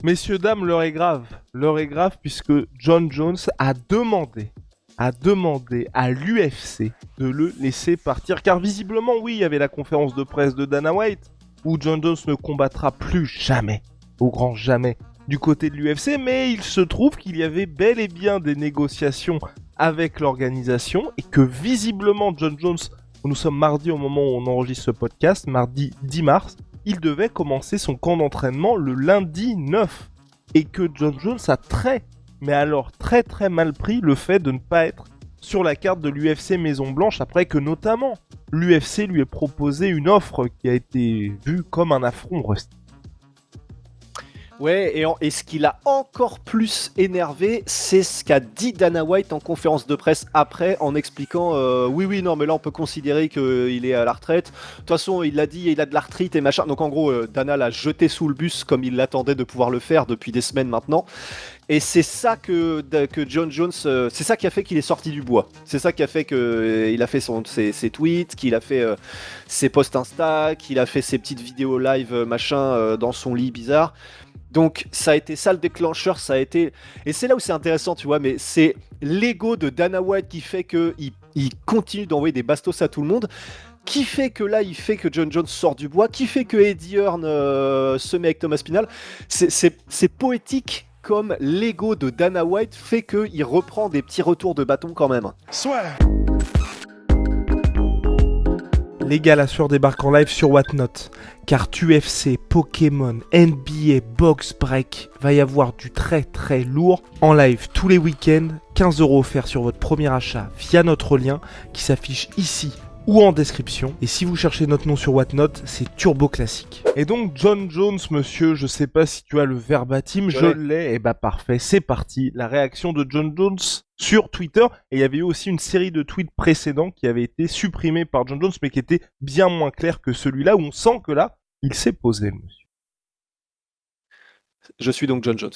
Messieurs, dames, l'heure est grave. L'heure est grave puisque John Jones a demandé à l'UFC de le laisser partir. Car visiblement, oui, il y avait la conférence de presse de Dana White où John Jones ne combattra plus jamais, au grand jamais, du côté de l'UFC. Mais il se trouve qu'il y avait bel et bien des négociations avec l'organisation et que visiblement John Jones, nous sommes mardi au moment où on enregistre ce podcast, mardi 10 mars, il devait commencer son camp d'entraînement le lundi 9. Et que John Jones a très mal pris le fait de ne pas être sur la carte de l'UFC Maison Blanche, après que notamment l'UFC lui ait proposé une offre qui a été vue comme un affront, Rusty. Ouais, et ce qui l'a encore plus énervé, c'est ce qu'a dit Dana White en conférence de presse après, en expliquant oui, non, mais là on peut considérer qu'il est à la retraite. De toute façon, il l'a dit, il a de l'arthrite et machin. Donc en gros, Dana l'a jeté sous le bus comme il l'attendait de pouvoir le faire depuis des semaines maintenant. Et c'est ça que John Jones, c'est ça qui a fait qu'il est sorti du bois. C'est ça qui a fait qu'il a fait ses tweets, qu'il a fait ses posts Insta, qu'il a fait ses petites vidéos live machin dans son lit bizarre. Donc ça a été ça le déclencheur, ça a été... Et c'est là où c'est intéressant, tu vois, mais c'est l'ego de Dana White qui fait qu'il continue d'envoyer des bastos à tout le monde, qui fait que là, il fait que John Jones sort du bois, qui fait que Eddie Hearn se met avec Thomas Spinal. C'est poétique comme l'ego de Dana White fait qu'il reprend des petits retours de bâton quand même. Soit. Les gars, la sueur débarque en live sur Whatnot. Carte UFC, Pokémon, NBA, Box Break. Va y avoir du très très lourd en live tous les week-ends. 15€ offerts sur votre premier achat via notre lien qui s'affiche ici ou en description. Et si vous cherchez notre nom sur Whatnot, c'est Turbo Classique. Et donc John Jones, monsieur, je sais pas si tu as le verbatim, je l'ai. Et bah parfait, c'est parti. La réaction de John Jones sur Twitter. Et il y avait eu aussi une série de tweets précédents qui avaient été supprimés par John Jones, mais qui étaient bien moins clairs que celui-là, où on sent que là, il s'est posé, monsieur. Je suis donc John Jones.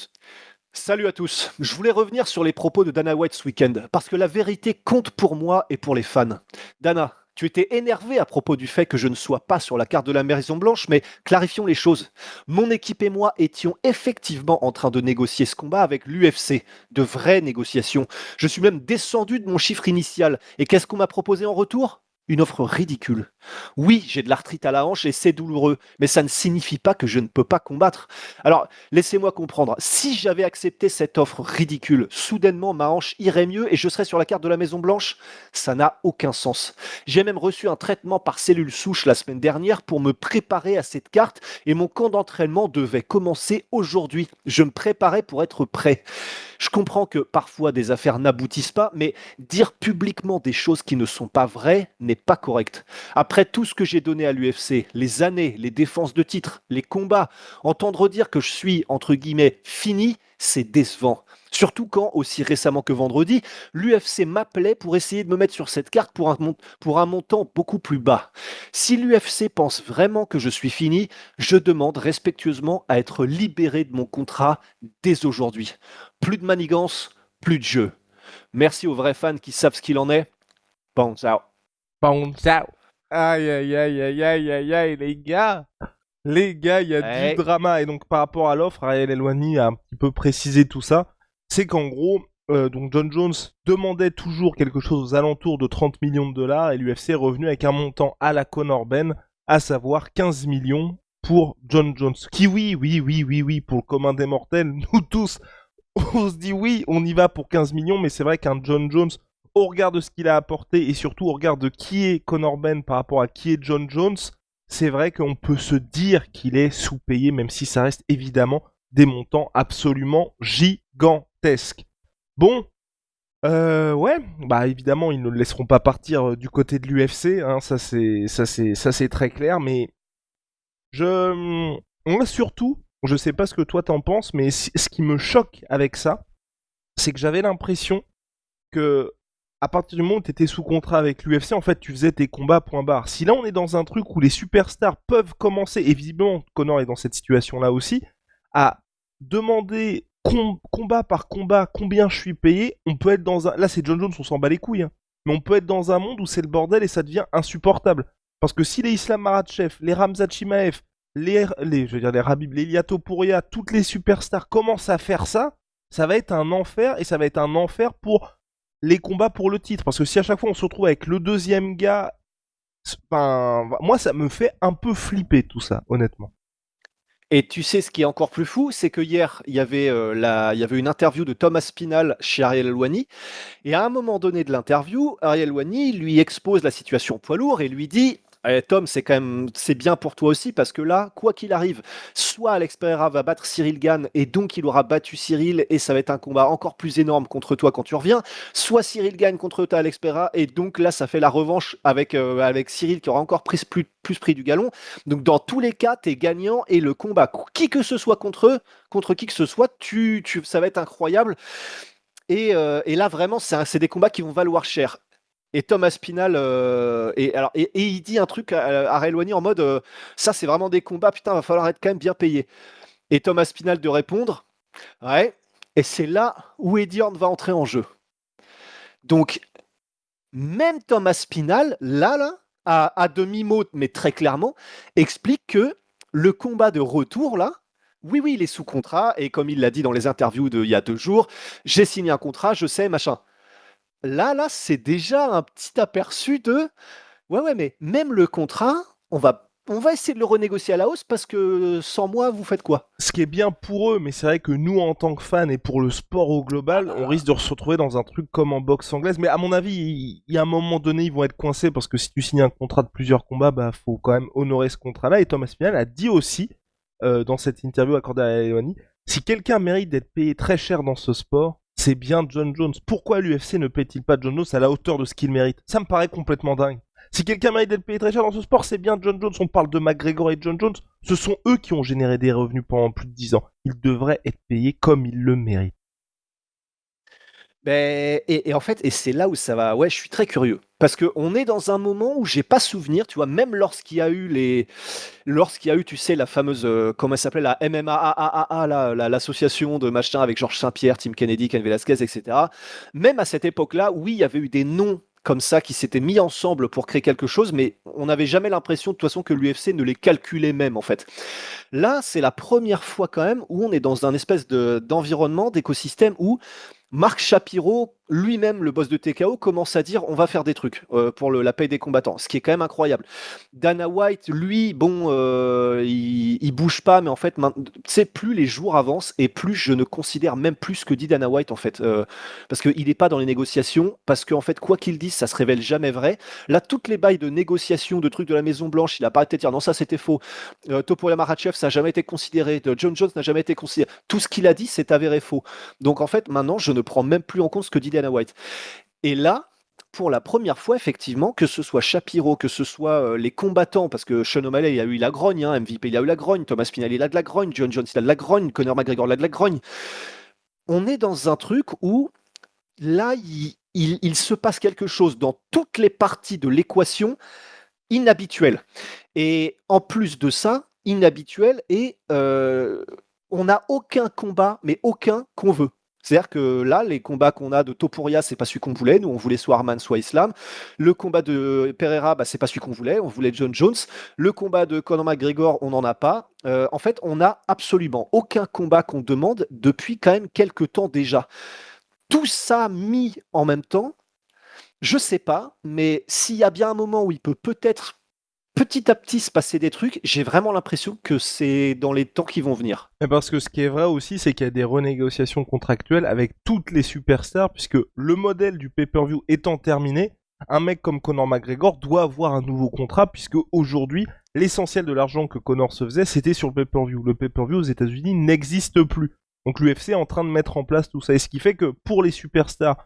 Salut à tous. Je voulais revenir sur les propos de Dana White ce week-end, parce que la vérité compte pour moi et pour les fans. Dana, tu étais énervé à propos du fait que je ne sois pas sur la carte de la Maison Blanche, mais clarifions les choses. Mon équipe et moi étions effectivement en train de négocier ce combat avec l'UFC, de vraies négociations. Je suis même descendu de mon chiffre initial. Et qu'est-ce qu'on m'a proposé en retour ? Une offre ridicule. Oui, j'ai de l'arthrite à la hanche et c'est douloureux, mais ça ne signifie pas que je ne peux pas combattre. Alors, laissez-moi comprendre, si j'avais accepté cette offre ridicule, soudainement ma hanche irait mieux et je serais sur la carte de la Maison Blanche ? Ça n'a aucun sens. J'ai même reçu un traitement par cellule souche la semaine dernière pour me préparer à cette carte et mon camp d'entraînement devait commencer aujourd'hui. Je me préparais pour être prêt. Je comprends que parfois des affaires n'aboutissent pas, mais dire publiquement des choses qui ne sont pas vraies n'est pas correct. Après tout ce que j'ai donné à l'UFC, les années, les défenses de titres, les combats, entendre dire que je suis, entre guillemets, fini, c'est décevant. Surtout quand, aussi récemment que vendredi, l'UFC m'appelait pour essayer de me mettre sur cette carte pour un montant beaucoup plus bas. Si l'UFC pense vraiment que je suis fini, je demande respectueusement à être libéré de mon contrat dès aujourd'hui. Plus de manigance, plus de jeu. Merci aux vrais fans qui savent ce qu'il en est. Bounce out. Bounce out. Aïe, aïe, aïe, aïe, aïe, aïe, aïe, les gars, il y a du drama. Et donc, par rapport à l'offre, Ariel Helwani a un petit peu précisé tout ça. C'est qu'en gros, donc John Jones demandait toujours quelque chose aux alentours de 30 millions de dollars et l'UFC est revenu avec un montant à la Conor Ben, à savoir 15 millions pour John Jones. Qui, oui, pour le commun des mortels, nous tous, on se dit oui, on y va pour 15 millions, mais c'est vrai qu'un John Jones, au regard de ce qu'il a apporté et surtout au regard de qui est Conor Ben par rapport à qui est John Jones, c'est vrai qu'on peut se dire qu'il est sous-payé, même si ça reste évidemment des montants absolument gigantesques. Bon, ouais, bah évidemment ils ne le laisseront pas partir du côté de l'UFC, hein, ça c'est très clair, mais moi surtout, je sais pas ce que toi t'en penses, mais ce qui me choque avec ça, c'est que j'avais l'impression que à partir du moment où tu étais sous contrat avec l'UFC, en fait, tu faisais tes combats point barre. Si là, on est dans un truc où les superstars peuvent commencer, et visiblement, Conor est dans cette situation-là aussi, à demander combat par combat combien je suis payé, on peut être dans un... Là, c'est John Jones, on s'en bat les couilles, hein. Mais on peut être dans un monde où c'est le bordel et ça devient insupportable. Parce que si les Islam Makhachev, les Khamzat Chimaev, je veux dire les Khabib, les Ilia Topuria, toutes les superstars commencent à faire ça, ça va être un enfer, et ça va être un enfer pour les combats pour le titre. Parce que si à chaque fois on se retrouve avec le deuxième gars, moi ça me fait un peu flipper tout ça, honnêtement. Et tu sais ce qui est encore plus fou, c'est que hier, il y avait une interview de Thomas Spinal chez Ariel Helwani, et à un moment donné de l'interview, Ariel Helwani lui expose la situation poids lourd et lui dit: Tom, c'est bien pour toi aussi parce que là, quoi qu'il arrive, soit Alex Pereira va battre Cyril Gane et donc il aura battu Cyril et ça va être un combat encore plus énorme contre toi quand tu reviens, soit Cyril gagne contre toi Alex Pereira et donc là ça fait la revanche avec Cyril qui aura encore plus pris du galon. Donc dans tous les cas, tu es gagnant et le combat, qui que ce soit contre eux, contre qui que ce soit, ça va être incroyable. Et là vraiment, c'est des combats qui vont valoir cher. Et Thomas Spinal, et il dit un truc à Relwani en mode ça, c'est vraiment des combats, putain, va falloir être quand même bien payé. Et Thomas Spinal de répondre: ouais, et c'est là où Eddie Hearn va entrer en jeu. Donc, même Thomas Spinal, là, à demi-mot, mais très clairement, explique que le combat de retour, là, oui, il est sous contrat, et comme il l'a dit dans les interviews il y a 2 jours, j'ai signé un contrat, je sais, machin. Là, c'est déjà un petit aperçu de ouais, mais même le contrat, on va essayer de le renégocier à la hausse parce que sans moi, vous faites quoi? Ce qui est bien pour eux, mais c'est vrai que nous, en tant que fans et pour le sport au global, on risque de se retrouver dans un truc comme en boxe anglaise. Mais à mon avis, il y a un moment donné, ils vont être coincés parce que si tu signes un contrat de plusieurs combats, bah faut quand même honorer ce contrat-là. Et Thomas Spinal a dit aussi, dans cette interview accordée à Elwani, si quelqu'un mérite d'être payé très cher dans ce sport, c'est bien John Jones. Pourquoi l'UFC ne paie-t-il pas John Jones à la hauteur de ce qu'il mérite? Ça me paraît complètement dingue. Si quelqu'un mérite d'être payé très cher dans ce sport, c'est bien John Jones. On parle de McGregor et John Jones. Ce sont eux qui ont généré des revenus pendant plus de 10 ans. Ils devraient être payés comme ils le méritent. Et en fait, et c'est là où ça va. Ouais, je suis très curieux. Parce qu'on est dans un moment où j'ai pas souvenir, tu vois, même lorsqu'il y a eu, tu sais, la fameuse, comment elle s'appelait, la MMAAAA, l'association de machin avec Georges Saint-Pierre, Tim Kennedy, Ken Velasquez, etc. Même à cette époque-là, oui, il y avait eu des noms comme ça qui s'étaient mis ensemble pour créer quelque chose, mais on n'avait jamais l'impression de toute façon que l'UFC ne les calculait même, en fait. Là, c'est la première fois quand même où on est dans un espèce d'environnement, d'écosystème où Marc Shapiro, lui-même, le boss de TKO, commence à dire on va faire des trucs pour la paix des combattants, ce qui est quand même incroyable. Dana White, lui, bon, il bouge pas, mais en fait, tu sais, plus les jours avancent et plus je ne considère même plus ce que dit Dana White, en fait, parce qu'il n'est pas dans les négociations, parce qu'en fait, quoi qu'il dise, ça se révèle jamais vrai. Là, toutes les bails de négociations, de trucs de la Maison Blanche, il a pas arrêté de dire non, ça c'était faux. Topuria Makhachev, ça n'a jamais été considéré. John Jones n'a jamais été considéré. Tout ce qu'il a dit, c'est avéré faux. Donc en fait, maintenant, je ne prends même plus en compte ce que dit Dana White. Et là, pour la première fois, effectivement, que ce soit Shapiro, que ce soit les combattants, parce que Sean O'Malley, il a eu la grogne, hein, MVP, il a eu la grogne, Thomas Spinal, il a de la grogne, John Jones, il a de la grogne, Conor McGregor, il a de la grogne. On est dans un truc où, là, il se passe quelque chose dans toutes les parties de l'équation inhabituel. Et en plus de ça, inhabituel, et on n'a aucun combat, mais aucun qu'on veut. C'est-à-dire que là, les combats qu'on a de Topuria, c'est pas celui qu'on voulait. Nous, on voulait soit Arman, soit Islam. Le combat de Pereira, c'est pas celui qu'on voulait. On voulait John Jones. Le combat de Conor McGregor, on n'en a pas. En fait, on n'a absolument aucun combat qu'on demande depuis quand même quelques temps déjà. Tout ça mis en même temps, je sais pas, mais s'il y a bien un moment où il peut peut-être petit à petit se passer des trucs, j'ai vraiment l'impression que c'est dans les temps qui vont venir. Et parce que ce qui est vrai aussi, c'est qu'il y a des renégociations contractuelles avec toutes les superstars, puisque le modèle du pay-per-view étant terminé, un mec comme Conor McGregor doit avoir un nouveau contrat, puisque aujourd'hui, l'essentiel de l'argent que Conor se faisait, c'était sur le pay-per-view. Le pay-per-view aux États-Unis n'existe plus. Donc l'UFC est en train de mettre en place tout ça. Et ce qui fait que pour les superstars,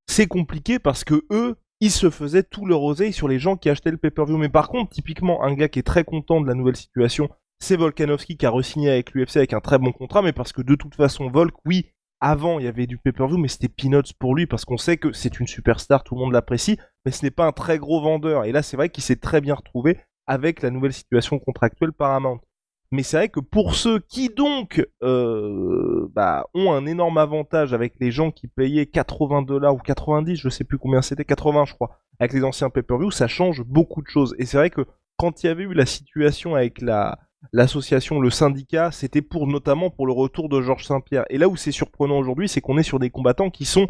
c'est compliqué parce que eux, ils se faisaient tout leur oseille sur les gens qui achetaient le pay-per-view. Mais par contre, typiquement, un gars qui est très content de la nouvelle situation, c'est Volkanovski qui a re-signé avec l'UFC avec un très bon contrat, mais parce que de toute façon, Volk, oui, avant il y avait du pay-per-view, mais c'était peanuts pour lui, parce qu'on sait que c'est une superstar, tout le monde l'apprécie, mais ce n'est pas un très gros vendeur. Et là, c'est vrai qu'il s'est très bien retrouvé avec la nouvelle situation contractuelle Paramount. Mais c'est vrai que pour ceux qui donc ont un énorme avantage avec les gens qui payaient 80 $ ou 90, je sais plus combien c'était, 80 je crois, avec les anciens pay-per-view, ça change beaucoup de choses. Et c'est vrai que quand il y avait eu la situation avec l'association, le syndicat, c'était notamment pour le retour de Georges Saint-Pierre. Et là où c'est surprenant aujourd'hui, c'est qu'on est sur des combattants qui sont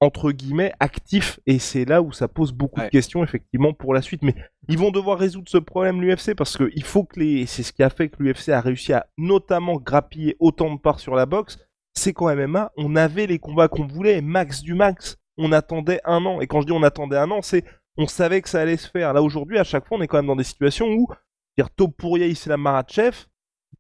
entre guillemets actifs, et c'est là où ça pose beaucoup de questions effectivement pour la suite. Mais ils vont devoir résoudre ce problème, l'UFC, parce que il faut que c'est ce qui a fait que l'UFC a réussi à notamment grappiller autant de parts sur la boxe, c'est qu'en MMA on avait les combats qu'on voulait, max du max. On attendait 1 an, et quand je dis on attendait 1 an, c'est on savait que ça allait se faire. Là aujourd'hui, à chaque fois, on est quand même dans des situations où Topuria Islam Makhachev,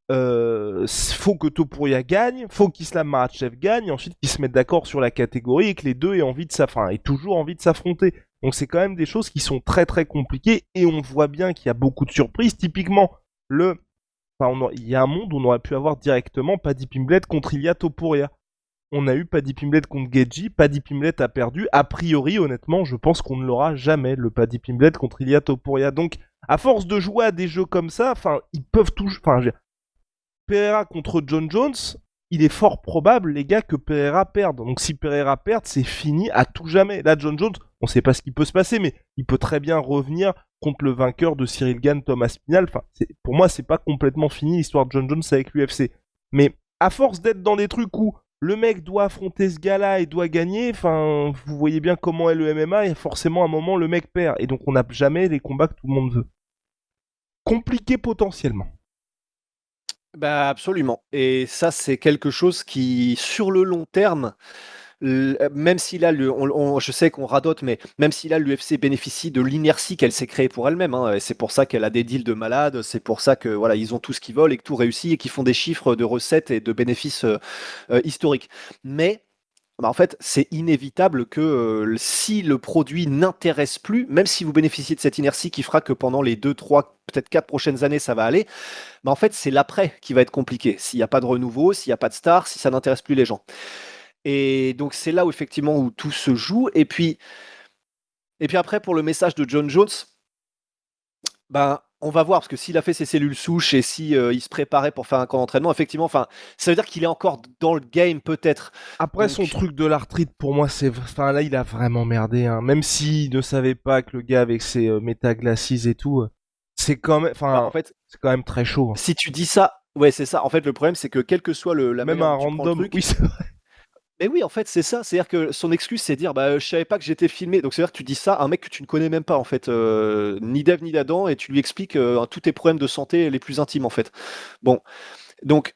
faut que Topuria gagne, faut qu'Islam Makhachev gagne, ensuite qu'ils se mettent d'accord sur la catégorie et que les deux aient toujours envie de s'affronter. Donc c'est quand même des choses qui sont très très compliquées, et on voit bien qu'il y a beaucoup de surprises. Typiquement, il y a un monde où on aurait pu avoir directement Paddy Pimblett contre Ilia Topuria. On a eu Paddy Pimblett contre Geji, Paddy Pimblett a perdu. A priori, honnêtement, je pense qu'on ne l'aura jamais, le Paddy Pimblett contre Ilia Topuria. Donc, à force de jouer à des jeux comme ça, ils peuvent toujours... Pereira contre John Jones, il est fort probable, les gars, que Pereira perde. Donc si Pereira perd, c'est fini à tout jamais. Là, John Jones, on sait pas ce qui peut se passer, mais il peut très bien revenir contre le vainqueur de Cyril Gane, Thomas Spinal. Pour moi, c'est pas complètement fini l'histoire de John Jones avec l'UFC. Mais à force d'être dans des trucs où le mec doit affronter ce gars-là et doit gagner, vous voyez bien comment est le MMA, et forcément à un moment, le mec perd. Et donc on n'a jamais les combats que tout le monde veut. Compliqué potentiellement. Bah absolument. Et ça, c'est quelque chose qui, sur le long terme, même si là, je sais qu'on radote, mais même si là, l'UFC bénéficie de l'inertie qu'elle s'est créée pour elle-même, hein, et c'est pour ça qu'elle a des deals de malade, c'est pour ça que voilà, ils ont tout ce qu'ils veulent et que tout réussit et qu'ils font des chiffres de recettes et de bénéfices historiques. Mais en fait, c'est inévitable que si le produit n'intéresse plus, même si vous bénéficiez de cette inertie qui fera que pendant les 2, 3, peut-être 4 prochaines années, ça va aller, en fait, c'est l'après qui va être compliqué. S'il n'y a pas de renouveau, s'il n'y a pas de star, si ça n'intéresse plus les gens. Et donc, c'est là où effectivement où tout se joue. Et puis après, pour le message de John Jones, on va voir, parce que s'il a fait ses cellules souches et si il se préparait pour faire un camp d'entraînement, effectivement, ça veut dire qu'il est encore dans le game, peut-être. Après, son truc de l'arthrite, pour moi, là, il a vraiment merdé, hein. Même s'il ne savait pas que le gars avec ses métaglacis et tout, c'est quand même, en fait, c'est quand même très chaud, hein. Si tu dis ça, ouais, c'est ça. En fait, le problème, c'est que quel que soit la même un random, oui, c'est vrai. Mais oui, en fait, c'est ça. C'est-à-dire que son excuse, c'est dire, je savais pas que j'étais filmé. Donc, c'est-à-dire que tu dis ça à un mec que tu ne connais même pas, en fait, ni d'Ève ni d'Adam, et tu lui expliques tous tes problèmes de santé les plus intimes, en fait. Bon, donc,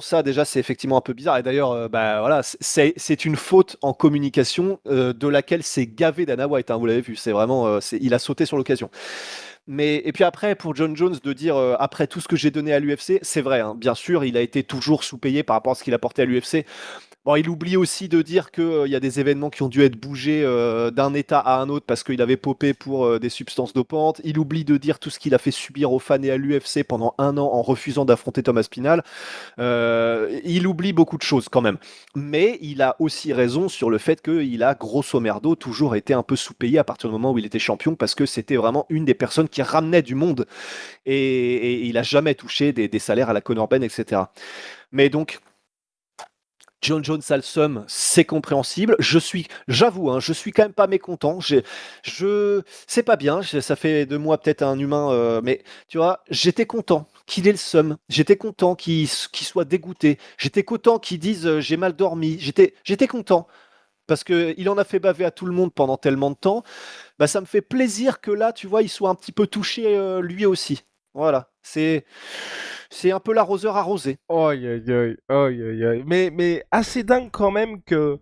ça, déjà, c'est effectivement un peu bizarre. Et d'ailleurs, voilà, c'est une faute en communication de laquelle s'est gavé Dana White, hein, vous l'avez vu. C'est vraiment, il a sauté sur l'occasion. Et puis après, pour John Jones, de dire après tout ce que j'ai donné à l'UFC, c'est vrai, hein, bien sûr, il a été toujours sous-payé par rapport à ce qu'il a porté à l'UFC. Bon, il oublie aussi de dire qu'il y a des événements qui ont dû être bougés d'un état à un autre parce qu'il avait popé pour des substances dopantes. Il oublie de dire tout ce qu'il a fait subir aux fans et à l'UFC pendant 1 an en refusant d'affronter Thomas Spinal. Il oublie beaucoup de choses quand même. Mais il a aussi raison sur le fait qu'il a grosso merdo toujours été un peu sous-payé à partir du moment où il était champion, parce que c'était vraiment une des personnes qui ramenait du monde. Et il a jamais touché des salaires à la Conor Benn, etc. Mais donc, John Jones a le seum, c'est compréhensible. J'avoue, hein, je suis quand même pas mécontent. C'est pas bien. Ça fait de moi peut-être un humain, mais tu vois, j'étais content qu'il ait le seum. J'étais content qu'il soit dégoûté. J'étais content qu'il dise j'ai mal dormi. J'étais content parce que il en a fait baver à tout le monde pendant tellement de temps. Ça me fait plaisir que là, tu vois, il soit un petit peu touché lui aussi. Voilà, c'est un peu l'arroseur arrosé. Aïe, aïe, aïe, aïe, aïe, aïe. Mais assez dingue quand même que...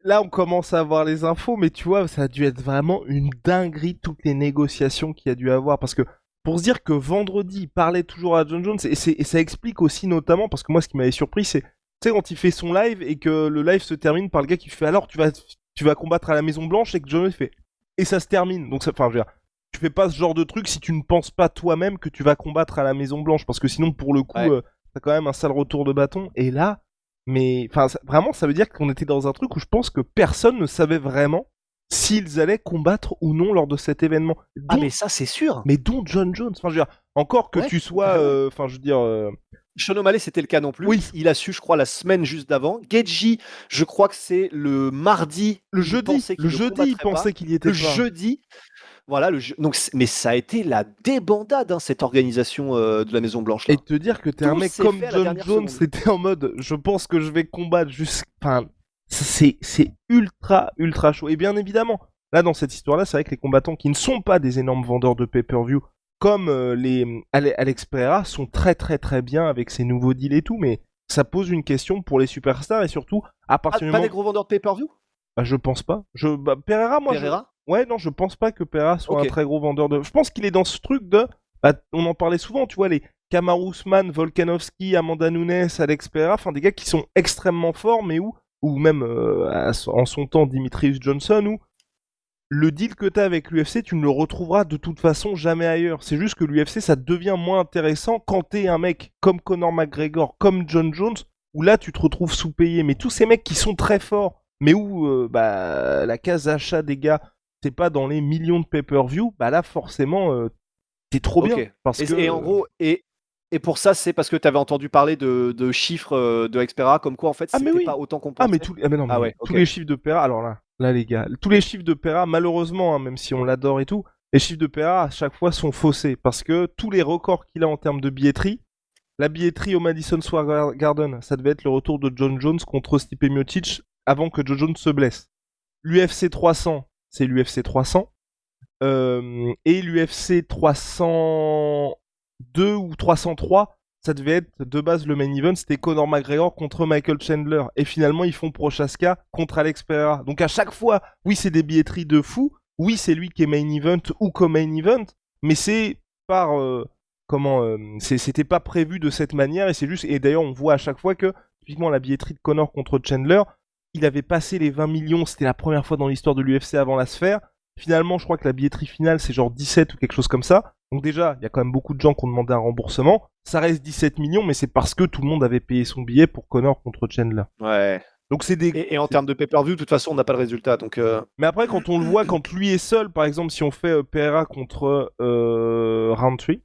Là, on commence à avoir les infos, mais tu vois, ça a dû être vraiment une dinguerie, toutes les négociations qu'il y a dû avoir. Parce que, pour se dire que vendredi, il parlait toujours à John Jones, et ça explique aussi notamment, parce que moi, ce qui m'avait surpris, c'est, tu sais, quand il fait son live, et que le live se termine par le gars qui fait, alors, tu vas combattre à la Maison Blanche, et que John Jones fait... Et ça se termine. Donc, je veux dire, tu fais pas ce genre de truc si tu ne penses pas toi-même que tu vas combattre à la Maison Blanche, parce que sinon, pour le coup, t'as quand même un sale retour de bâton. Et là, vraiment, ça veut dire qu'on était dans un truc où je pense que personne ne savait vraiment s'ils allaient combattre ou non lors de cet événement. Mais ça, c'est sûr. Mais dont John Jones. Enfin, je veux dire, encore que tu sois, Sean O'Malley, c'était le cas non plus. Oui. Il a su, je crois, la semaine juste d'avant. Geji, je crois que c'est le mardi. Le il jeudi, pensait qu'il le ne jeudi, il combattrait pas. pensait qu'il y était Le pas. jeudi, voilà. Donc, mais ça a été la débandade, hein, cette organisation de la Maison Blanche. Là. Et te dire que t'es un Tout mec s'est comme fait à la John dernière Jones, seconde. c'était en mode, je pense que je vais combattre enfin, c'est ultra chaud. Et bien évidemment, là dans cette histoire-là, c'est vrai que les combattants qui ne sont pas des énormes vendeurs de pay-per-view, comme Alex Pereira, sont très bien avec ses nouveaux deals et tout, mais ça pose une question pour les superstars et surtout à partir du Pas moment. des gros vendeurs de pay-per-view. Bah, je pense pas. Pereira, moi, Pereira. Ouais, non, je pense pas que Pereira soit Ok. un très gros vendeur de. Je pense qu'il est dans ce truc de. On en parlait souvent, tu vois, les Kamaru Usman, Volkanovski, Amanda Nunes, Alex Pereira, enfin des gars qui sont extrêmement forts, mais ou même en son temps Dimitrius Johnson, où le deal que t'as avec l'UFC, tu ne le retrouveras de toute façon jamais ailleurs. C'est juste que l'UFC, ça devient moins intéressant quand t'es un mec comme Conor McGregor, comme John Jones, où là tu te retrouves sous-payé. Mais tous ces mecs qui sont très forts, mais où la case achat des gars, c'est pas dans les millions de pay-per-view, bah là forcément, t'es trop bien. Parce que, Et en gros, et pour ça, c'est parce que tu avais entendu parler de chiffres de Xpera, comme quoi en fait, Ah mais c'était oui. pas autant qu'on Ah pensait. mais non, Ah mais ouais, tous ok. les chiffres de Pereira, alors là les gars, tous les chiffres de Pereira, malheureusement, hein, même si on l'adore et tout, les chiffres de Pereira à chaque fois sont faussés parce que tous les records qu'il a en termes de billetterie, la billetterie au Madison Square Garden, ça devait être le retour de John Jones contre Stipe Miocic avant que John Jones se blesse. L'UFC 300, c'est l'UFC 300. Et l'UFC 302 ou 303, ça devait être de base le main event, c'était Conor McGregor contre Michael Chandler. Et finalement, ils font Prochaska contre Alex Pereira. Donc à chaque fois, oui, c'est des billetteries de fou. Oui, c'est lui qui est main event ou co-main event. Mais c'est par. C'était pas prévu de cette manière. Et c'est juste. Et d'ailleurs, on voit à chaque fois que, typiquement, la billetterie de Conor contre Chandler, il avait passé les 20 millions. C'était la première fois dans l'histoire de l'UFC avant la sphère. Finalement, je crois que la billetterie finale, c'est genre 17 ou quelque chose comme ça. Donc déjà, il y a quand même beaucoup de gens qui ont demandé un remboursement. Ça reste 17 millions, mais c'est parce que tout le monde avait payé son billet pour Conor contre Chandler. Ouais. Donc c'est des... Et en termes de pay-per-view, de toute façon, on n'a pas le résultat. Donc, Mais après, quand on le voit, quand lui est seul, par exemple, si on fait Pereira contre Roundtree,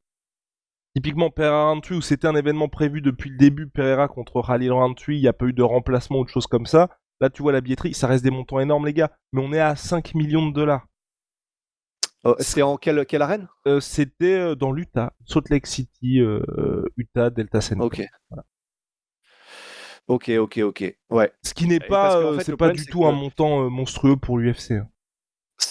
typiquement Pereira Roundtree, où c'était un événement prévu depuis le début, Pereira contre Khalil Roundtree, il n'y a pas eu de remplacement ou de choses comme ça. Là, tu vois la billetterie, ça reste des montants énormes, les gars. Mais on est à 5 millions de dollars. c'est en quelle arène? C'était dans l'Utah, Salt Lake City, Utah, Delta Center. Ok. Voilà. Ok. Ouais. Ce qui n'est Parce qu'en pas, fait, c'est le pas problème, du c'est tout que un montant monstrueux pour l'UFC.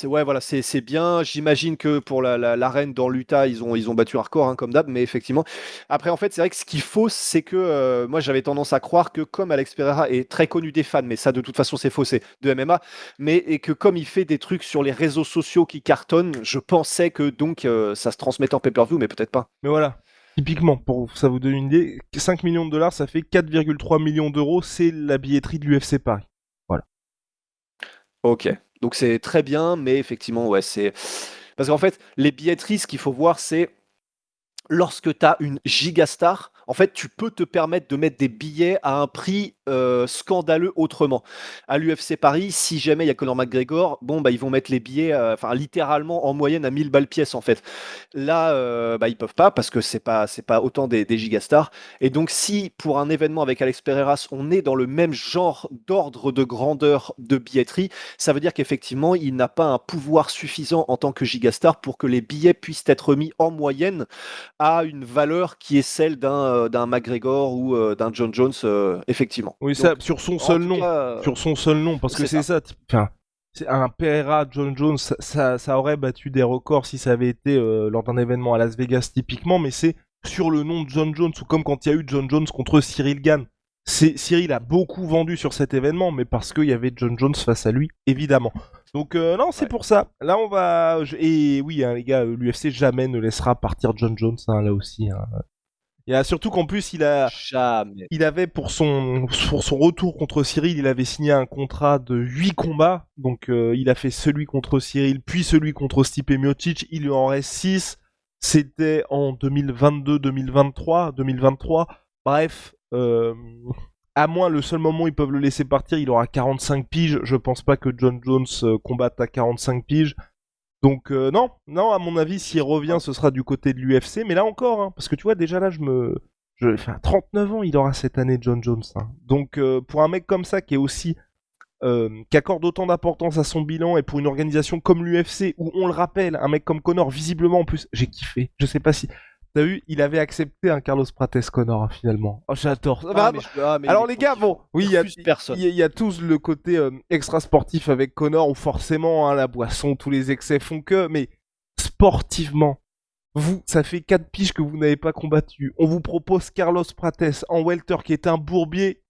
Ouais, voilà, c'est bien. J'imagine que pour l'arène dans l'Utah, ils ont battu un record, hein, comme d'hab, mais effectivement. Après, en fait, c'est vrai que ce qu'il faut, c'est que moi, j'avais tendance à croire que comme Alex Pereira est très connu des fans, mais ça, de toute façon, c'est faussé de MMA, et que comme il fait des trucs sur les réseaux sociaux qui cartonnent, je pensais que donc ça se transmettait en pay-per-view, mais peut-être pas. Mais voilà, typiquement, pour ça vous donne une idée, 5 millions de dollars, ça fait 4,3 millions d'euros, c'est la billetterie de l'UFC Paris. Voilà. Ok. Donc c'est très bien, mais effectivement, ouais, c'est. Parce qu'en fait, les billetteries, ce qu'il faut voir, c'est lorsque tu as une gigastar, en fait, tu peux te permettre de mettre des billets à un prix scandaleux autrement. À l'UFC Paris, si jamais il y a Conor McGregor, bon, bah, ils vont mettre les billets, littéralement en moyenne à 1000 balles pièce, en fait. Là, ils peuvent pas parce que c'est pas autant des gigastars. Et donc, si pour un événement avec Alex Pereiras, on est dans le même genre d'ordre de grandeur de billetterie, ça veut dire qu'effectivement, il n'a pas un pouvoir suffisant en tant que gigastar pour que les billets puissent être mis en moyenne à une valeur qui est celle d'un McGregor ou d'un John Jones, effectivement. Oui, Donc, ça, sur son en seul tout nom. cas, Sur son seul nom, parce que c'est c'est ça. Enfin, c'est un Pereira, John Jones, ça aurait battu des records si ça avait été lors d'un événement à Las Vegas typiquement, mais c'est sur le nom de John Jones, ou comme quand il y a eu John Jones contre Cyril Gane. Cyril a beaucoup vendu sur cet événement, mais parce qu'il y avait John Jones face à lui, évidemment. Donc non, c'est Ouais. pour ça. Là, on va... Et oui, hein, les gars, l'UFC jamais ne laissera partir John Jones, hein, là aussi. Hein. Il y a surtout qu'en plus, Jamais. il avait pour son retour contre Cyril, il avait signé un contrat de 8 combats. Donc il a fait celui contre Cyril, puis celui contre Stipe Miocic. Il lui en reste 6. C'était en 2022, 2023, 2023. Bref, à moins le seul moment où ils peuvent le laisser partir, il aura 45 piges. Je pense pas que John Jones combatte à 45 piges. Donc non, à mon avis, s'il revient, ce sera du côté de l'UFC. Mais là encore, hein, parce que tu vois, déjà là, je Enfin, 39 ans, il aura cette année, John Jones. Hein. Donc, pour un mec comme ça, qui est aussi... qui accorde autant d'importance à son bilan, et pour une organisation comme l'UFC, où on le rappelle, un mec comme Conor, visiblement, en plus, j'ai kiffé. Je sais pas si... T'as vu, il avait accepté un Carlos Prates Conor, hein, finalement. Oh, j'adore. Alors, les gars, bon, oui, il y a tous le côté extra-sportif avec Conor, où forcément, hein, la boisson, tous les excès font que, mais sportivement, vous, ça fait 4 piges que vous n'avez pas combattu. On vous propose Carlos Prates en welter, qui est un bourbier.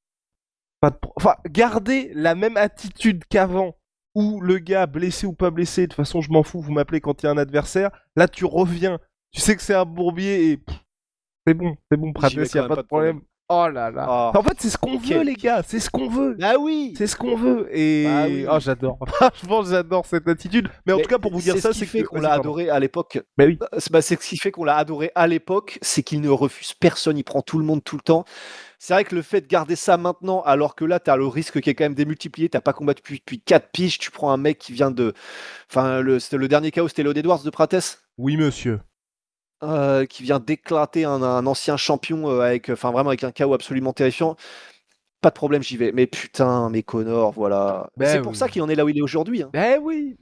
Enfin, gardez la même attitude qu'avant, où le gars, blessé ou pas blessé, de toute façon, je m'en fous, vous m'appelez quand il y a un adversaire. Là, tu reviens, tu sais que c'est un bourbier, et c'est bon, Prates, il n'y a pas de problème. Oh là là. En fait, c'est ce qu'on veut, les gars, c'est ce qu'on veut. Ah oui. C'est ce qu'on veut. Et oui. Oh, j'adore. Franchement, j'adore cette attitude. Mais en tout cas, pour vous dire ça, c'est que qu'on l'a adoré à l'époque. Bah oui. C'est ce qui fait qu'on l'a adoré à l'époque, c'est qu'il ne refuse personne, il prend tout le monde tout le temps. C'est vrai que le fait de garder ça maintenant, alors que là, tu as le risque qui est quand même démultiplié, tu n'as pas combattu depuis 4 piges, tu prends un mec qui vient de... Enfin, c'était le dernier KO, c'était Leon Edwards de Prates. Oui, monsieur. Qui vient d'éclater un ancien champion avec un KO absolument terrifiant. Pas de problème, j'y vais. Mais putain, mais Conor, voilà. C'est pour ça qu'il en est là où il est aujourd'hui. Hein. Ben oui.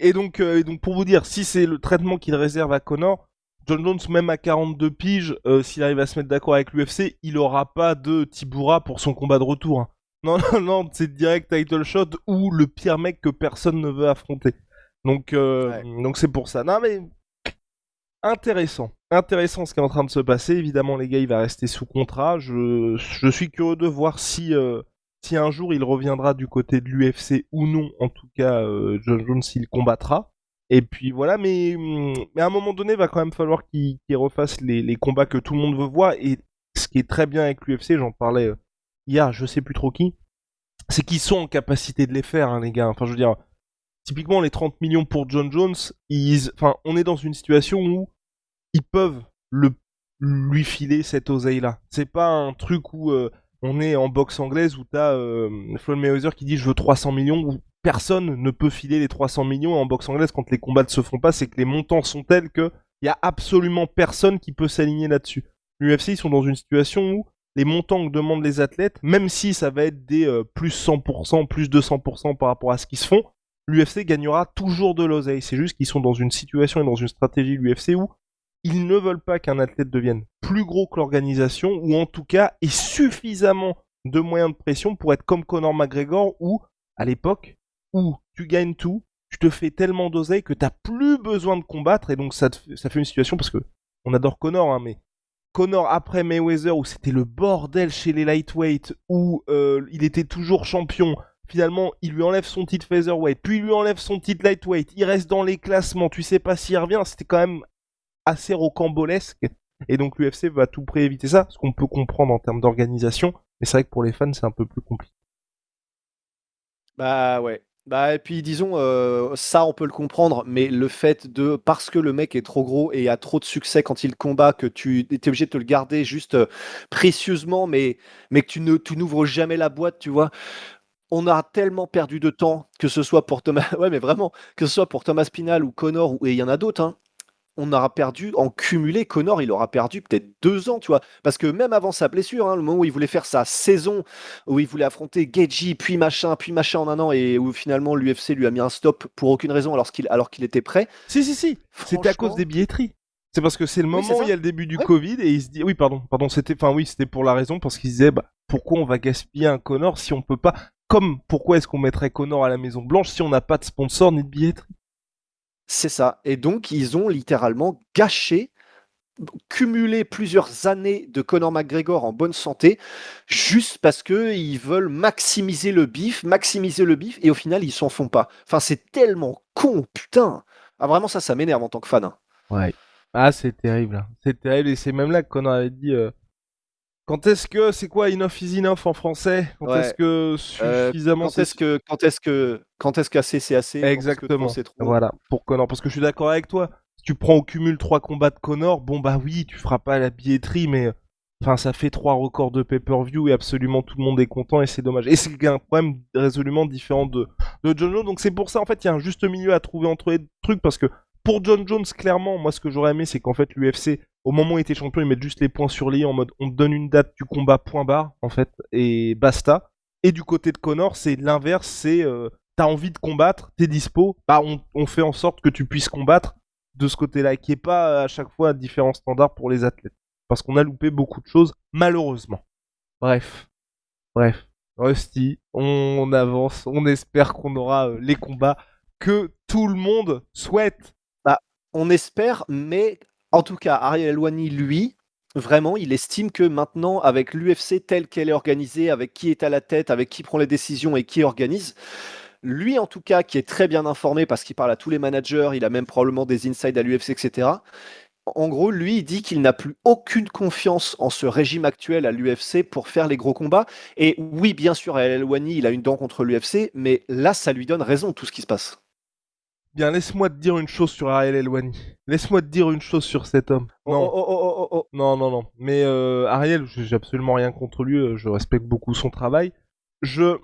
Et donc, pour vous dire, si c'est le traitement qu'il réserve à Conor, John Jones, même à 42 piges, s'il arrive à se mettre d'accord avec l'UFC, il aura pas de Tibura pour son combat de retour. Hein. Non, c'est direct title shot ou le pire mec que personne ne veut affronter. Donc c'est pour ça. Non mais intéressant ce qui est en train de se passer. Évidemment, les gars, il va rester sous contrat. Je suis curieux de voir si un jour il reviendra du côté de l'UFC ou non. En tout cas, John Jones, s'il combattra. Et puis voilà, mais à un moment donné, il va quand même falloir qu'il refasse les combats que tout le monde veut voir. Et ce qui est très bien avec l'UFC, j'en parlais hier, je sais plus trop qui, c'est qu'ils sont en capacité de les faire, hein, les gars. Enfin, je veux dire, typiquement, les 30 millions pour John Jones, on est dans une situation où ils peuvent lui filer cette oseille-là. C'est pas un truc où on est en boxe anglaise où t'as Floyd Mayweather qui dit je veux 300 millions, où personne ne peut filer les 300 millions. En boxe anglaise, quand les combats ne se font pas, c'est que les montants sont tels que y a absolument personne qui peut s'aligner là-dessus. L'UFC, ils sont dans une situation où les montants que demandent les athlètes, même si ça va être des plus 100%, plus 200% par rapport à ce qu'ils se font, l'UFC gagnera toujours de l'oseille. C'est juste qu'ils sont dans une situation et dans une stratégie l'UFC où ils ne veulent pas qu'un athlète devienne plus gros que l'organisation, ou en tout cas ait suffisamment de moyens de pression pour être comme Conor McGregor, où, à l'époque, où tu gagnes tout, tu te fais tellement d'oseille que t'as plus besoin de combattre, et donc ça fait une situation, parce que on adore Conor, hein, mais Conor après Mayweather, où c'était le bordel chez les lightweight, où il était toujours champion, finalement, il lui enlève son titre featherweight, puis il lui enlève son titre lightweight, il reste dans les classements, tu sais pas s'il revient, c'était quand même assez rocambolesque, et donc l'UFC va à tout prix éviter ça, ce qu'on peut comprendre en termes d'organisation, mais c'est vrai que pour les fans c'est un peu plus compliqué. Bah ouais. Bah et puis disons, ça on peut le comprendre, mais le fait parce que le mec est trop gros et a trop de succès quand il combat, que tu es obligé de te le garder juste précieusement, mais que tu n'ouvres jamais la boîte, tu vois. On a tellement perdu de temps, que ce soit pour Thomas, ouais mais vraiment, que ce soit pour Thomas Spinal ou Conor, et il y en a d'autres, hein. On aura perdu, en cumulé, Conor, il aura perdu peut-être 2 ans, tu vois. Parce que même avant sa blessure, hein, le moment où il voulait faire sa saison, où il voulait affronter Gaethje, puis machin en un an, et où finalement l'UFC lui a mis un stop pour aucune raison alors qu'il était prêt. Si. C'était à cause des billetteries. C'est parce que c'est le moment où il y a le début du Covid, et il se dit, oui, pardon, c'était pour la raison, parce qu'il se disait, pourquoi on va gaspiller un Conor si on peut pas, pourquoi est-ce qu'on mettrait Conor à la Maison Blanche si on n'a pas de sponsor ni de billetterie? C'est ça. Et donc, ils ont littéralement cumulé plusieurs années de Conor McGregor en bonne santé, juste parce qu'ils veulent maximiser le bif, et au final, ils s'en font pas. Enfin, c'est tellement con, putain. Ah, vraiment, ça m'énerve en tant que fan. Hein. Ouais. Ah, c'est terrible. Hein. C'est terrible, et c'est même là que Conor avait dit... Quand est-ce que c'est quoi enough is enough en français? Quand est-ce que suffisamment quand est-ce qu'assez c'est assez? Exactement. C'est trop. Voilà, pour Conor, parce que je suis d'accord avec toi. Si tu prends au cumul 3 combats de Conor, bon bah oui, tu feras pas la billetterie, mais enfin ça fait 3 records de pay-per-view et absolument tout le monde est content, et c'est dommage. Et c'est un problème résolument différent de John Jones, donc c'est pour ça en fait il y a un juste milieu à trouver entre les trucs, parce que pour John Jones, clairement, moi, ce que j'aurais aimé, c'est qu'en fait, l'UFC, au moment où il était champion, ils mettent juste les points sur les i en mode on te donne une date du combat, point barre, en fait, et basta. Et du côté de Conor, c'est l'inverse, c'est t'as envie de combattre, t'es dispo, bah on fait en sorte que tu puisses combattre de ce côté-là, qui est pas à chaque fois différents standards pour les athlètes. Parce qu'on a loupé beaucoup de choses, malheureusement. Bref. Rusty, on avance, on espère qu'on aura les combats que tout le monde souhaite. Bah, on espère, mais en tout cas, Ariel Helwani, lui, vraiment, il estime que maintenant, avec l'UFC telle qu'elle est organisée, avec qui est à la tête, avec qui prend les décisions et qui organise, lui en tout cas, qui est très bien informé parce qu'il parle à tous les managers, il a même probablement des insides à l'UFC, etc. En gros, lui, il dit qu'il n'a plus aucune confiance en ce régime actuel à l'UFC pour faire les gros combats. Et oui, bien sûr, Ariel Helwani, il a une dent contre l'UFC, mais là, ça lui donne raison, tout ce qui se passe. Bien, laisse-moi te dire une chose sur Ariel Helwani. Laisse-moi te dire une chose sur cet homme. Non. Oh. Non. Mais Ariel, j'ai absolument rien contre lui, je respecte beaucoup son travail. Je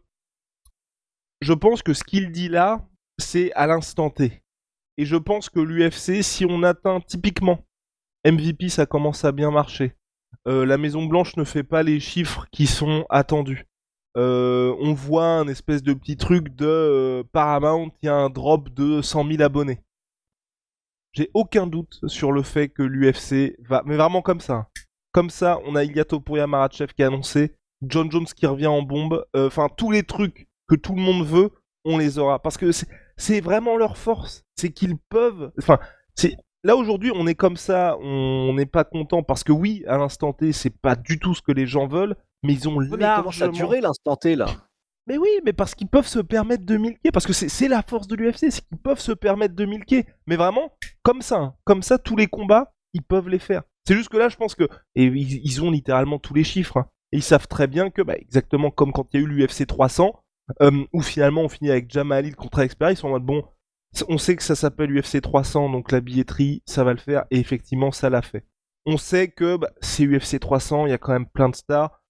pense que ce qu'il dit là, c'est à l'instant T. Et je pense que l'UFC, si on atteint typiquement MVP, ça commence à bien marcher. La Maison Blanche ne fait pas les chiffres qui sont attendus. On voit un espèce de petit truc de Paramount, il y a un drop de 100 000 abonnés. J'ai aucun doute sur le fait que l'UFC va... Mais vraiment comme ça. Comme ça, on a Ilia Topuria Makhachev qui a annoncé, John Jones qui revient en bombe. Enfin, tous les trucs que tout le monde veut, on les aura. Parce que c'est vraiment leur force. C'est qu'ils peuvent... Enfin, là aujourd'hui, on est comme ça, on n'est pas content parce que oui, à l'instant T, c'est pas du tout ce que les gens veulent, mais ils ont Oui, mais il commence à durer l'instant T, là. Mais oui, mais parce qu'ils peuvent se permettre de milquer, parce que c'est la force de l'UFC, c'est qu'ils peuvent se permettre de milquer. Mais vraiment, comme ça, hein, comme ça, tous les combats, ils peuvent les faire. C'est juste que là, je pense que... Et ils ont littéralement tous les chiffres, hein. Et ils savent très bien que, bah, exactement comme quand il y a eu l'UFC 300, où finalement on finit avec Jamal Hill contre Expert, ils sont en mode, bon, on sait que ça s'appelle UFC 300, donc la billetterie, ça va le faire, et effectivement, ça l'a fait. On sait que bah, c'est UFC 300, il y a quand même plein de stars,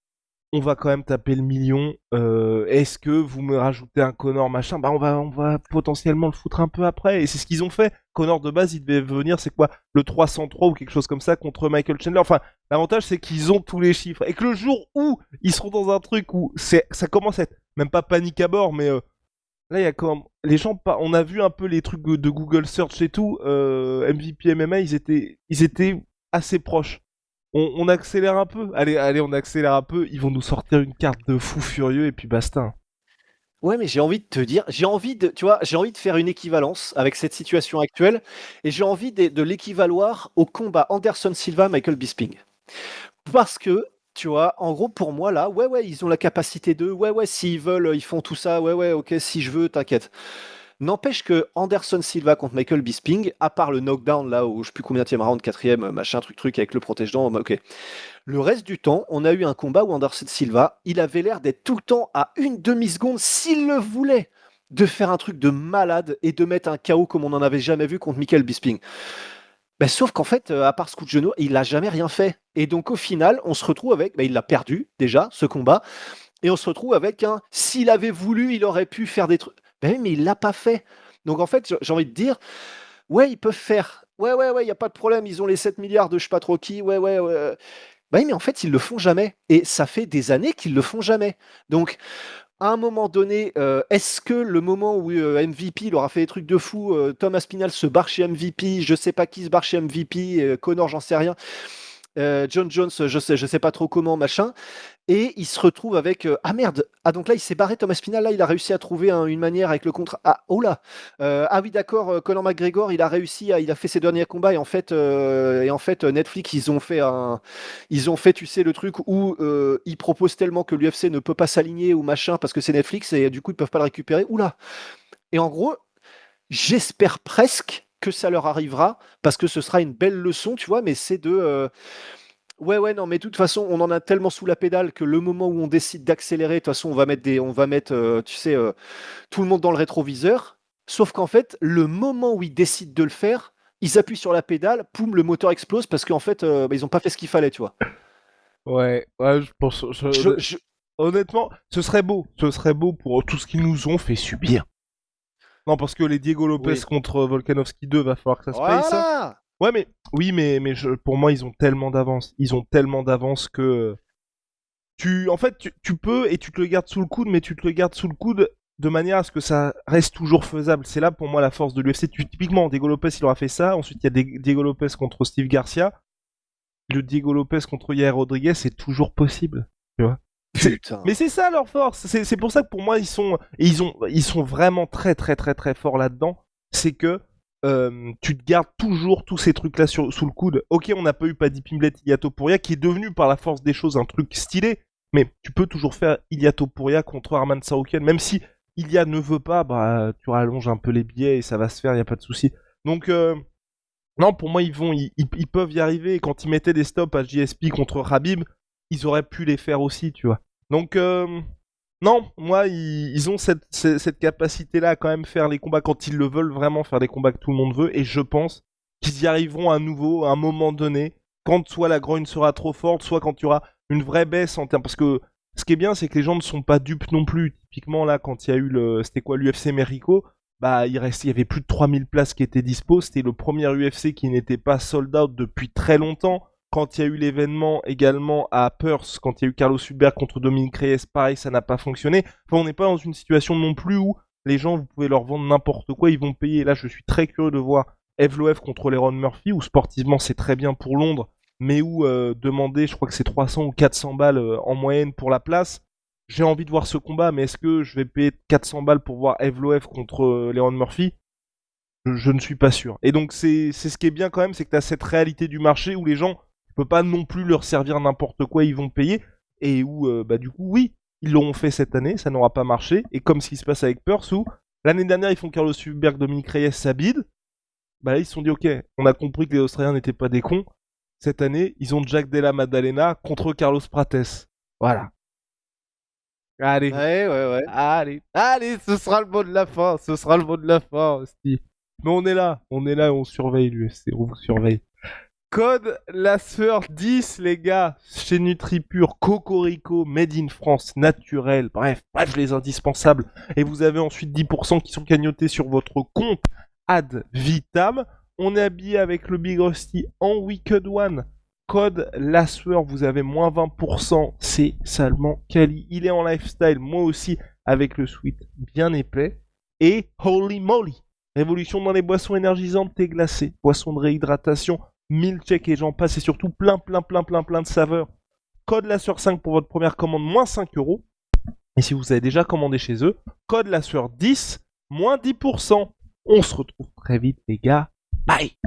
on va quand même taper le million. Est-ce que vous me rajoutez un Conor machin? Bah on va potentiellement le foutre un peu après. Et c'est ce qu'ils ont fait. Conor de base, il devait venir, c'est quoi, le 303 ou quelque chose comme ça contre Michael Chandler. Enfin, l'avantage c'est qu'ils ont tous les chiffres et que le jour où ils seront dans un truc où ça commence à être même pas panique à bord, mais là il y a quand même les gens. On a vu un peu les trucs de Google Search et tout. MVP MMA, ils étaient assez proches. On accélère un peu. Allez, on accélère un peu. Ils vont nous sortir une carte de fou furieux et puis basta. Ouais, mais j'ai envie de te dire, tu vois, j'ai envie de faire une équivalence avec cette situation actuelle et j'ai envie de l'équivaloir au combat Anderson Silva-Michael Bisping. Parce que, tu vois, en gros, pour moi, là, ouais, ils ont la capacité de, ouais, s'ils veulent, ils font tout ça, ouais, ok, si je veux, t'inquiète. N'empêche que Anderson Silva contre Michael Bisping, à part le knockdown, là, où je sais plus combien de round, quatrième, machin, truc, avec le protège-dents, ok. Le reste du temps, on a eu un combat où Anderson Silva, il avait l'air d'être tout le temps à une demi-seconde, s'il le voulait, de faire un truc de malade et de mettre un KO comme on n'en avait jamais vu contre Michael Bisping. Ben, sauf qu'en fait, à part ce coup de genou, il n'a jamais rien fait. Et donc au final, on se retrouve avec, il l'a perdu déjà, ce combat, et on se retrouve avec un, s'il avait voulu, il aurait pu faire des trucs. Ben oui, mais il l'a pas fait. Donc en fait, j'ai envie de dire, ouais, ils peuvent faire. Ouais, il n'y a pas de problème, ils ont les 7 milliards de je sais pas trop qui, ouais. Bah oui, mais en fait, ils le font jamais. Et ça fait des années qu'ils le font jamais. Donc, à un moment donné, est-ce que le moment où MVP il aura fait des trucs de fou, Thomas Spinal se barre chez MVP, je sais pas qui se barre chez MVP, Connor, j'en sais rien, John Jones, je sais pas trop comment, machin, et il se retrouve avec ah merde, ah donc là il s'est barré Thomas Spinal, là il a réussi à trouver une manière avec le contre, ah oh là, ah oui d'accord, Conor McGregor il a réussi il a fait ses derniers combats et en fait Netflix ils ont fait tu sais le truc où ils proposent tellement que l'UFC ne peut pas s'aligner ou machin parce que c'est Netflix et du coup ils peuvent pas le récupérer, oula, et en gros j'espère presque que ça leur arrivera parce que ce sera une belle leçon, tu vois, mais c'est de ouais, non, mais de toute façon, on en a tellement sous la pédale que le moment où on décide d'accélérer, de toute façon, on va mettre, tu sais, tout le monde dans le rétroviseur. Sauf qu'en fait, le moment où ils décident de le faire, ils appuient sur la pédale, poum, le moteur explose parce qu'en fait, ils n'ont pas fait ce qu'il fallait, tu vois. Ouais, je pense. Je- Honnêtement, ce serait beau. Ce serait beau pour tout ce qu'ils nous ont fait subir. Non, parce que les Diego Lopez contre Volkanovski 2, va falloir que ça se paye, ça. Ouais, mais pour moi, ils ont tellement d'avance. Ils ont tellement d'avance que en fait, tu peux et tu te le gardes sous le coude, mais tu te le gardes sous le coude de manière à ce que ça reste toujours faisable. C'est là pour moi la force de l'UFC. Typiquement, Diego Lopez, il aura fait ça. Ensuite, il y a Diego Lopez contre Steve Garcia. Le Diego Lopez contre Yair Rodriguez, c'est toujours possible. Tu vois. Mais c'est ça leur force. C'est pour ça que pour moi, ils sont vraiment très très très très forts là-dedans. C'est que tu te gardes toujours tous ces trucs-là sous le coude. Ok, on n'a pas eu Paddy Pimblett, Ilia Topuria, qui est devenu par la force des choses un truc stylé, mais tu peux toujours faire Ilia Topuria contre Arman Tsarukyan, même si Ilia ne veut pas, bah tu rallonges un peu les billets et ça va se faire, y a pas de souci. Donc non, pour moi ils peuvent y arriver. Et quand ils mettaient des stops à JSP contre Khabib, ils auraient pu les faire aussi, tu vois. Donc non, moi, ils ont cette capacité-là à quand même faire les combats quand ils le veulent vraiment, faire des combats que tout le monde veut. Et je pense qu'ils y arriveront à nouveau à un moment donné, quand soit la grogne sera trop forte, soit quand il y aura une vraie baisse en termes. Parce que ce qui est bien, c'est que les gens ne sont pas dupes non plus. Typiquement, là, quand il y a eu l'UFC Mexico, bah, il y avait plus de 3000 places qui étaient dispo. C'était le premier UFC qui n'était pas sold out depuis très longtemps. Quand il y a eu l'événement également à Perth, quand il y a eu Carlos Hubert contre Dominique Reyes, pareil, ça n'a pas fonctionné. Enfin, on n'est pas dans une situation non plus où les gens, vous pouvez leur vendre n'importe quoi, ils vont payer. Là, je suis très curieux de voir Evloev contre Leron Murphy, où sportivement c'est très bien pour Londres, mais où demander, je crois que c'est 300 ou 400 balles en moyenne pour la place. J'ai envie de voir ce combat, mais est-ce que je vais payer 400 balles pour voir Evloev contre Leron Murphy ? Je ne suis pas sûr. Et donc, c'est ce qui est bien quand même, c'est que tu as cette réalité du marché où les gens, tu peux pas non plus leur servir n'importe quoi, ils vont payer. Et où, bah du coup, oui, ils l'auront fait cette année, ça n'aura pas marché. Et comme ce qui se passe avec Perth, où l'année dernière, ils font Carlos Hubert, Dominique Reyes, Sabid. Bah là, ils se sont dit, ok, on a compris que les Australiens n'étaient pas des cons. Cette année, ils ont Jack Della Maddalena contre Carlos Prates. Voilà. Allez. Ouais. Allez, ce sera le mot de la fin. Ce sera le mot de la fin, aussi. Mais on est là, on surveille l'UFC, on vous surveille. Code LASFEUR 10, les gars, chez NutriPure, Cocorico, Made in France, naturel, bref, les indispensables. Et vous avez ensuite 10% qui sont cagnotés sur votre compte Ad Vitam. On est habillé avec le Big Rusty en Wicked One. Code LASFEUR, vous avez moins 20%, c'est salement quali. Il est en lifestyle, moi aussi, avec le sweat bien épais. Et holy moly, révolution dans les boissons énergisantes, thé glacé, boissons de réhydratation, milkshake et j'en passe, et surtout plein de saveurs. Code LASFEUR 5 pour votre première commande, moins 5€. Et si vous avez déjà commandé chez eux, code LASFEUR 10, moins 10%. On se retrouve très vite, les gars. Bye!